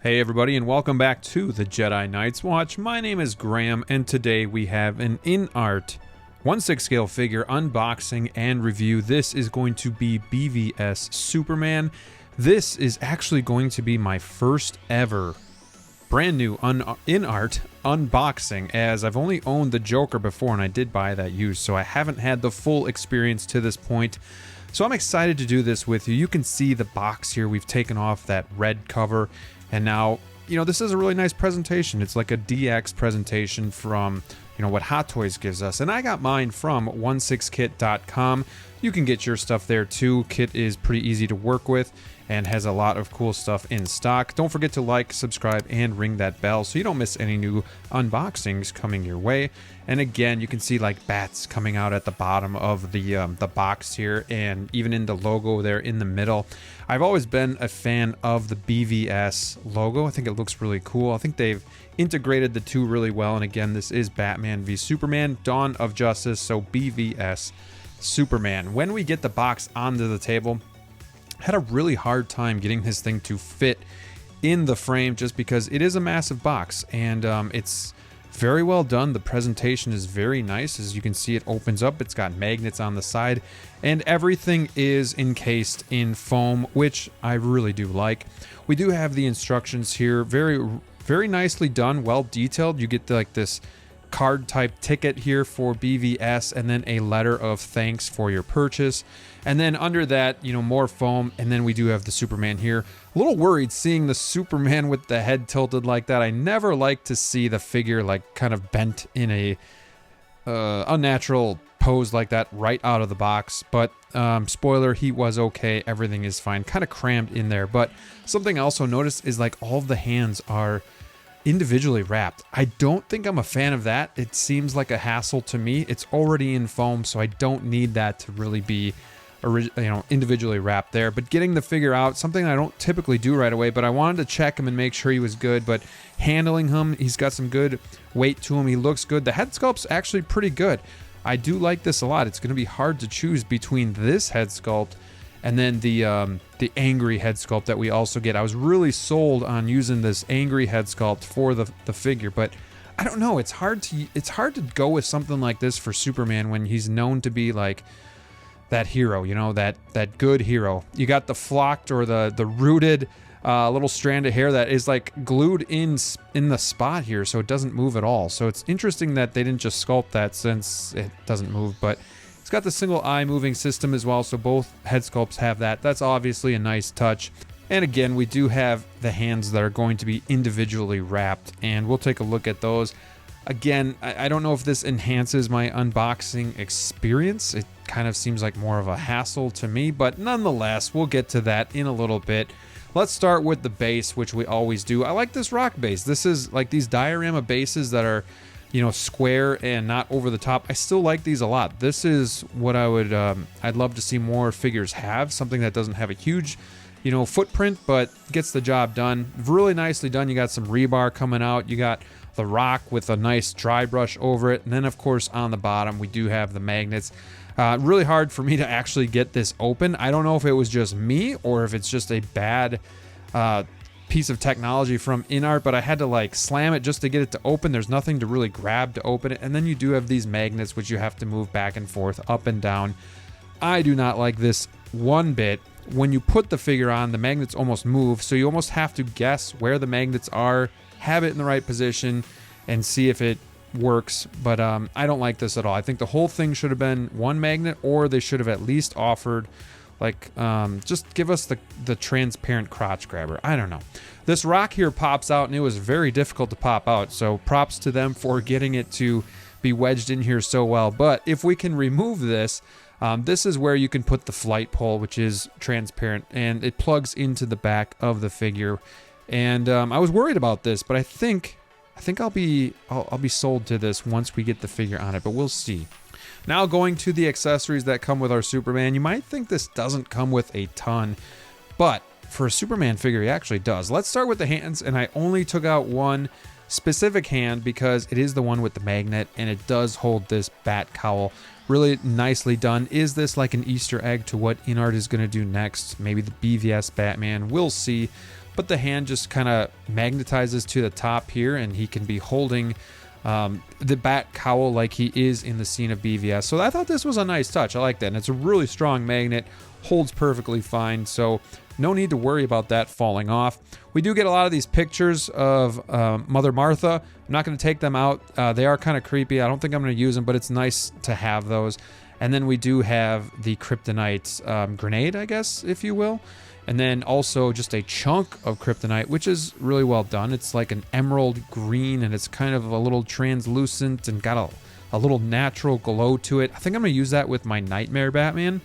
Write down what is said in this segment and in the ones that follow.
Hey everybody, and welcome back to the Jedi Knights Watch. My name is Graham, and today we have an InArt 1/6 scale figure unboxing and review. This is going to be BVS Superman. This is actually going to be my first ever brand new InArt unboxing, as I've only owned the Joker before and I did buy that used, so I haven't had the full experience to this point. So I'm excited to do this with you. You can see the box here. We've taken off that red cover. And now, this is a really nice presentation. It's like a DX presentation from, what Hot Toys gives us. And I got mine from 16kit.com. You can get your stuff there too. Kit is pretty easy to work with and has a lot of cool stuff in stock. Don't forget to like, subscribe, and ring that bell so you don't miss any new unboxings coming your way. And again, you can see like bats coming out at the bottom of the box here, and even in the logo there in the middle. I've always been a fan of the BVS logo. I think it looks really cool. I think they've integrated the two really well. And again, this is Batman v Superman, Dawn of Justice, so BVS Superman. When we get the box onto the table, I had a really hard time getting this thing to fit in the frame just because it is a massive box, and it's very well done. The presentation is very nice. As you can see, it opens up. It's got magnets on the side, and everything is encased in foam, which I really do like. We do have the instructions here. Very nicely done, well detailed. You get like this card type ticket here for BVS, and then a letter of thanks for your purchase. And then under that, more foam, and then we do have the Superman here. A little worried seeing the Superman with the head tilted like that. I never like to see the figure like kind of bent in a unnatural pose like that right out of the box. But spoiler, he was okay. Everything is fine. Kind of crammed in there. But something I also noticed is like all of the hands are individually wrapped. I don't think I'm a fan of that. It seems like a hassle to me. It's already in foam, so I don't need that to really be individually wrapped there. But getting the figure out, something I don't typically do right away, but I wanted to check him and make sure he was good. But handling him, he's got some good weight to him. He looks good. The head sculpt's actually pretty good. I do like this a lot. It's going to be hard to choose between this head sculpt and then the angry head sculpt that we also get. I was really sold on using this angry head sculpt for the figure, but I don't know. It's hard to go with something like this for Superman when he's known to be like that hero, that good hero. You got the flocked or the rooted little strand of hair that is like glued in the spot here, so it doesn't move at all. So it's interesting that they didn't just sculpt that since it doesn't move, but it's got the single eye moving system as well, so both head sculpts have that. That's obviously a nice touch. And again, we do have the hands that are going to be individually wrapped, and we'll take a look at those. Again, I don't know if this enhances my unboxing experience. It kind of seems like more of a hassle to me, but nonetheless, we'll get to that in a little bit. Let's start with the base, which we always do. I like this rock base. This is like these diorama bases that are square and not over the top. I still like these a lot. This is what I'd love to see more figures have, something that doesn't have a huge, footprint, but gets the job done. Really nicely done. You got some rebar coming out. You got the rock with a nice dry brush over it. And then of course on the bottom, we do have the magnets. Really hard for me to actually get this open. I don't know if it was just me or if it's just a bad, piece of technology from InArt, but I had to like slam it just to get it to open. There's nothing to really grab to open it. And then you do have these magnets, which you have to move back and forth, up and down. I do not like this one bit. When you put the figure on, the magnets almost move, so you almost have to guess where the magnets are, have it in the right position, and see if it works. But I don't like this at all. I think the whole thing should have been one magnet, or they should have at least offered just give us the transparent crotch grabber. I don't know. This rock here pops out, and it was very difficult to pop out, so props to them for getting it to be wedged in here so well. But if we can remove this, this is where you can put the flight pole, which is transparent, and it plugs into the back of the figure. And I was worried about this, but I think I'll be sold to this once we get the figure on it, but we'll see. Now going to the accessories that come with our Superman. You might think this doesn't come with a ton, but for a Superman figure, it actually does. Let's start with the hands, and I only took out one specific hand because it is the one with the magnet, and it does hold this bat cowl. Really nicely done. Is this like an Easter egg to what InArt is going to do next? Maybe the BVS Batman. We'll see. but the hand just kind of magnetizes to the top here, and he can be holding the bat cowl like he is in the scene of BVS. So I thought this was a nice touch. I like that, and it's a really strong magnet, holds perfectly fine, so no need to worry about that falling off. We do get a lot of these pictures of Mother Martha. I'm not going to take them out. They are kind of creepy. I don't think I'm going to use them, but it's nice to have those. And then we do have the kryptonite grenade, I guess, if you will. And then also just a chunk of kryptonite, which is really well done. It's like an emerald green, and it's kind of a little translucent and got a little natural glow to it. I think I'm going to use that with my Nightmare Batman.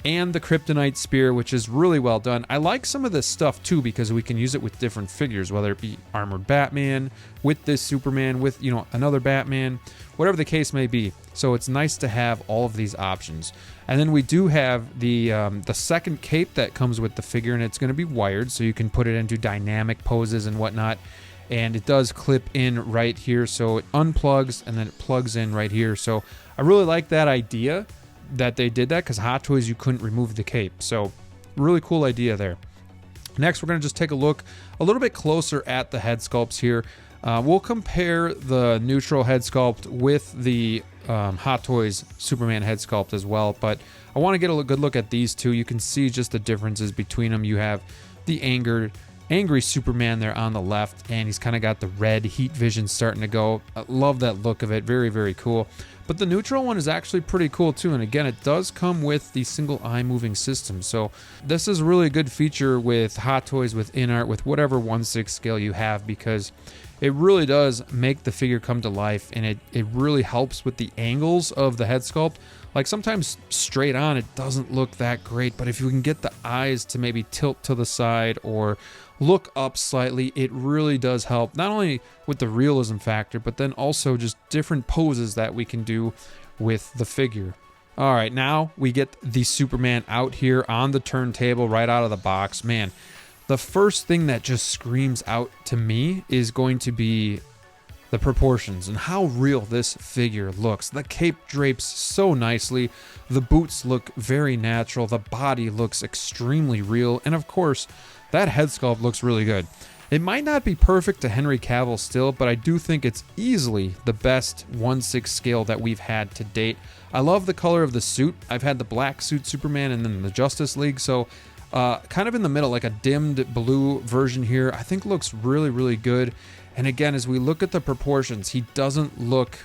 And the kryptonite spear, which is really well done. I like some of this stuff too, because we can use it with different figures, whether it be armored Batman, with this Superman, with, you know, another Batman, whatever the case may be. So it's nice to have all of these options. And then we do have the second cape that comes with the figure, and it's going to be wired, so you can put it into dynamic poses and whatnot. And it does clip in right here, so it unplugs and then it plugs in right here. So I really like that idea that they did that, because Hot Toys you couldn't remove the cape. So really cool idea there. Next, we're going to just take a look a little bit closer at the head sculpts here. We'll compare the neutral head sculpt with the Hot Toys Superman head sculpt as well, but I want to get a good look at these two. You can see just the differences between them. You have the angry Superman there on the left, and he's kind of got the red heat vision starting to go. I love that look of it. Very, very cool. But the neutral one is actually pretty cool too, and again, it does come with the single eye moving system. So this is really a good feature with Hot Toys, with InArt, with whatever 1/6 scale you have, because it really does make the figure come to life, and it really helps with the angles of the head sculpt. Like sometimes straight on it doesn't look that great, but if you can get the eyes to maybe tilt to the side or look up slightly, it really does help, not only with the realism factor, but then also just different poses that we can do with the figure. All right, now we get the Superman out here on the turntable right out of the box. Man, the first thing that just screams out to me is going to be the proportions and how real this figure looks. The cape drapes so nicely, the boots look very natural, the body looks extremely real, and of course, that head sculpt looks really good. It might not be perfect to Henry Cavill still, but I do think it's easily the best 1/6 scale that we've had to date. I love the color of the suit. I've had the black suit Superman and then the Justice League, so kind of in the middle, like a dimmed blue version here, I think looks really, really good. And again, as we look at the proportions, he doesn't look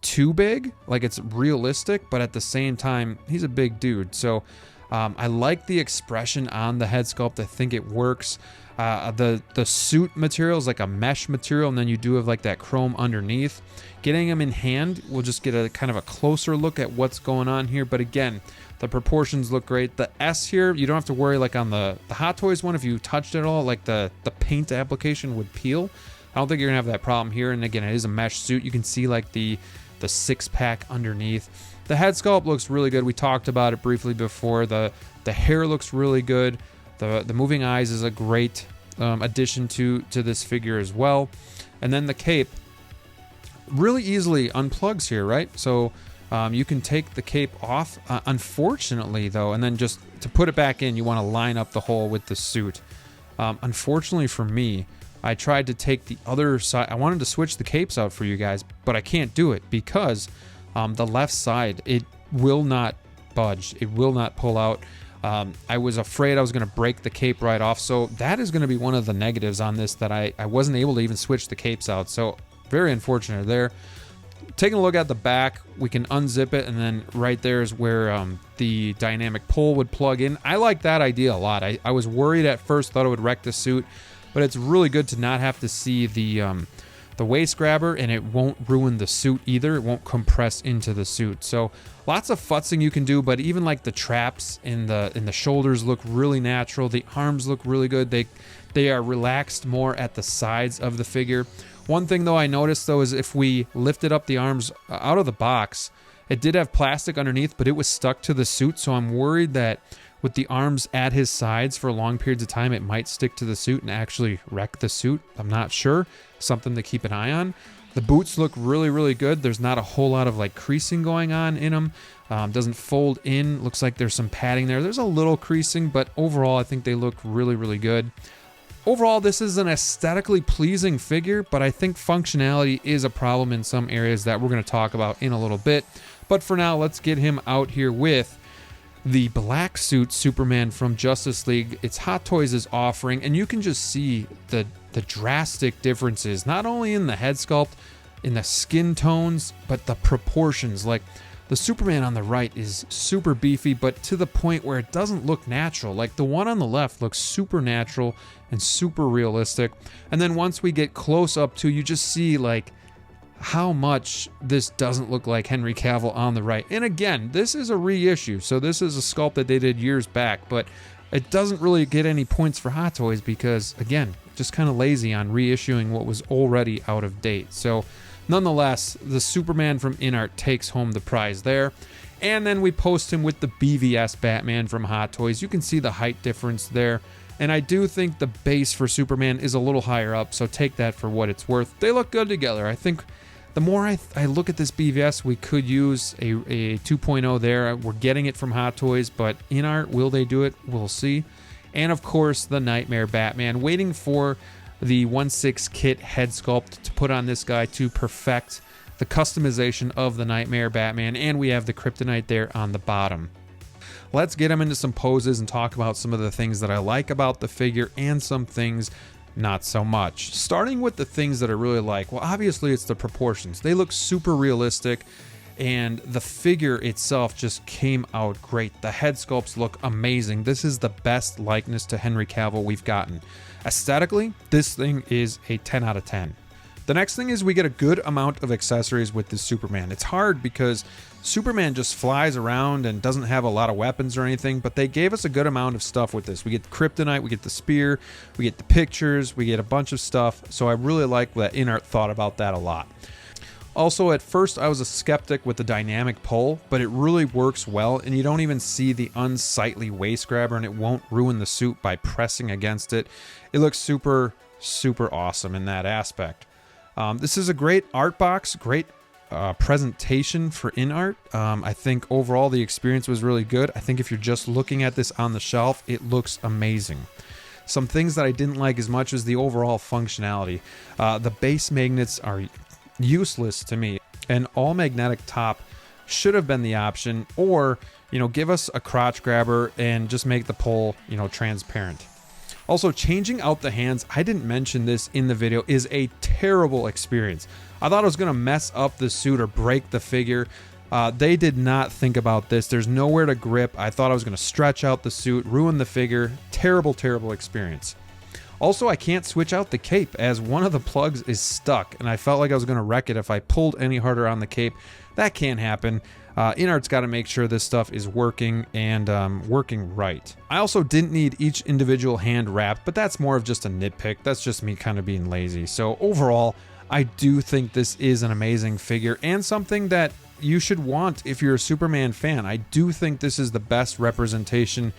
too big, like it's realistic, but at the same time, he's a big dude. So I like the expression on the head sculpt. I think it works. The suit material is like a mesh material, and then you do have like that chrome underneath. Getting him in hand, we'll just get a kind of a closer look at what's going on here. But again, the proportions look great. The S here, you don't have to worry, like on the Hot Toys one, if you touched it all, like the paint application would peel. I don't think you're gonna have that problem here. And again, it is a mesh suit. You can see like the 6-pack underneath. The head sculpt looks really good. We talked about it briefly before. The hair looks really good. The moving eyes is a great addition to this figure as well. And then the cape really easily unplugs here, right? So you can take the cape off. Unfortunately, though, and then just to put it back in, you want to line up the hole with the suit. Unfortunately for me, I tried to take the other side. I wanted to switch the capes out for you guys, but I can't do it because the left side, it will not budge. It will not pull out. I was afraid I was going to break the cape right off. So that is going to be one of the negatives on this, that I wasn't able to even switch the capes out. So very unfortunate there. Taking a look at the back, we can unzip it, and then right there is where the dynamic pull would plug in. I like that idea a lot. I was worried at first, thought it would wreck the suit, but it's really good to not have to see the waist grabber, and it won't ruin the suit either. It won't compress into the suit. So lots of futzing you can do, but even like the traps in the shoulders look really natural. The arms look really good. They are relaxed more at the sides of the figure. One thing though I noticed though is if we lifted up the arms out of the box, it did have plastic underneath, but it was stuck to the suit. So I'm worried that with the arms at his sides for long periods of time, it might stick to the suit and actually wreck the suit. I'm not sure. Something to keep an eye on. The boots look really, really good. There's not a whole lot of like creasing going on in them. Doesn't fold in. Looks like there's some padding there. There's a little creasing, but overall I think they look really, really good. Overall, this is an aesthetically pleasing figure, but I think functionality is a problem in some areas that we're going to talk about in a little bit. But for now, let's get him out here with the black suit Superman from Justice League. It's Hot Toys is offering, and you can just see the drastic differences, not only in the head sculpt, in the skin tones, but the proportions. Like, the Superman on the right is super beefy, but to the point where it doesn't look natural. Like, the one on the left looks super natural and super realistic. And then once we get close up to, you just see like how much this doesn't look like Henry Cavill on the right. And again, this is a reissue, so this is a sculpt that they did years back, but it doesn't really get any points for Hot Toys because, again, just kind of lazy on reissuing what was already out of date. So nonetheless, the Superman from InArt takes home the prize there. And then we post him with the BVS Batman from Hot Toys. You can see the height difference there. And I do think the base for Superman is a little higher up, so take that for what it's worth. They look good together. I think the more I look at this BVS, we could use a 2.0 there. We're getting it from Hot Toys, but InArt, will they do it? We'll see. And of course, the Nightmare Batman, waiting for the 1/6 kit head sculpt to put on this guy to perfect the customization of the Nightmare Batman, and we have the Kryptonite there on the bottom. Let's get him into some poses and talk about some of the things that I like about the figure and some things not so much. Starting with the things that I really like, well, obviously it's the proportions. They look super realistic, and the figure itself just came out great. The head sculpts look amazing. This is the best likeness to Henry Cavill we've gotten. Aesthetically, this thing is a 10 out of 10. The next thing is we get a good amount of accessories with this Superman. It's hard because Superman just flies around and doesn't have a lot of weapons or anything, but they gave us a good amount of stuff with this. We get the Kryptonite, we get the spear, we get the pictures, we get a bunch of stuff. So I really like that InArt thought about that a lot. Also, at first I was a skeptic with the dynamic pull, but it really works well, and you don't even see the unsightly waist grabber, and it won't ruin the suit by pressing against it. It looks super, super awesome in that aspect. This is a great art box, great presentation for InArt. I think overall the experience was really good. I think if you're just looking at this on the shelf, it looks amazing. Some things that I didn't like as much as the overall functionality. The base magnets are useless to me. An all magnetic top should have been the option, or, you know, give us a crotch grabber and just make the pole, you know, transparent. Also, changing out the hands, I didn't mention this in the video, is a terrible experience. I thought it was going to mess up the suit or break the figure. They did not think about this. There's nowhere to grip. I thought I was going to stretch out the suit, ruin the figure. Terrible, terrible experience. Also, I can't switch out the cape as one of the plugs is stuck, and I felt like I was going to wreck it if I pulled any harder on the cape. That can't happen. InArt's got to make sure this stuff is working and working right. I also didn't need each individual hand wrapped, but that's more of just a nitpick. That's just me kind of being lazy. So overall, I do think this is an amazing figure and something that you should want if you're a Superman fan. I do think this is the best representation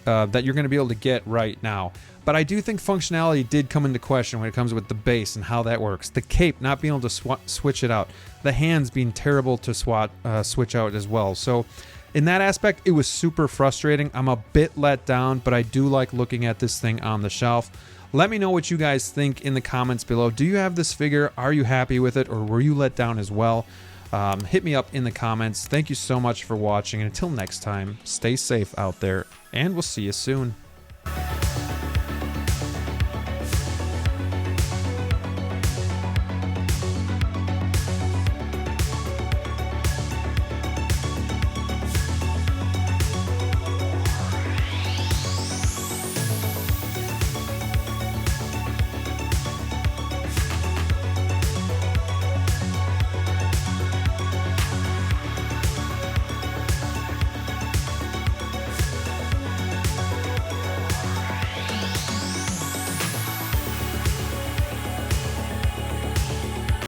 that you're going to be able to get right now. But I do think functionality did come into question when it comes with the base and how that works. The cape, not being able to switch it out. The hands being terrible to switch out as well. So in that aspect, it was super frustrating. I'm a bit let down, but I do like looking at this thing on the shelf. Let me know what you guys think in the comments below. Do you have this figure? Are you happy with it, or were you let down as well? Hit me up in the comments. Thank you so much for watching, and until next time, stay safe out there, and we'll see you soon.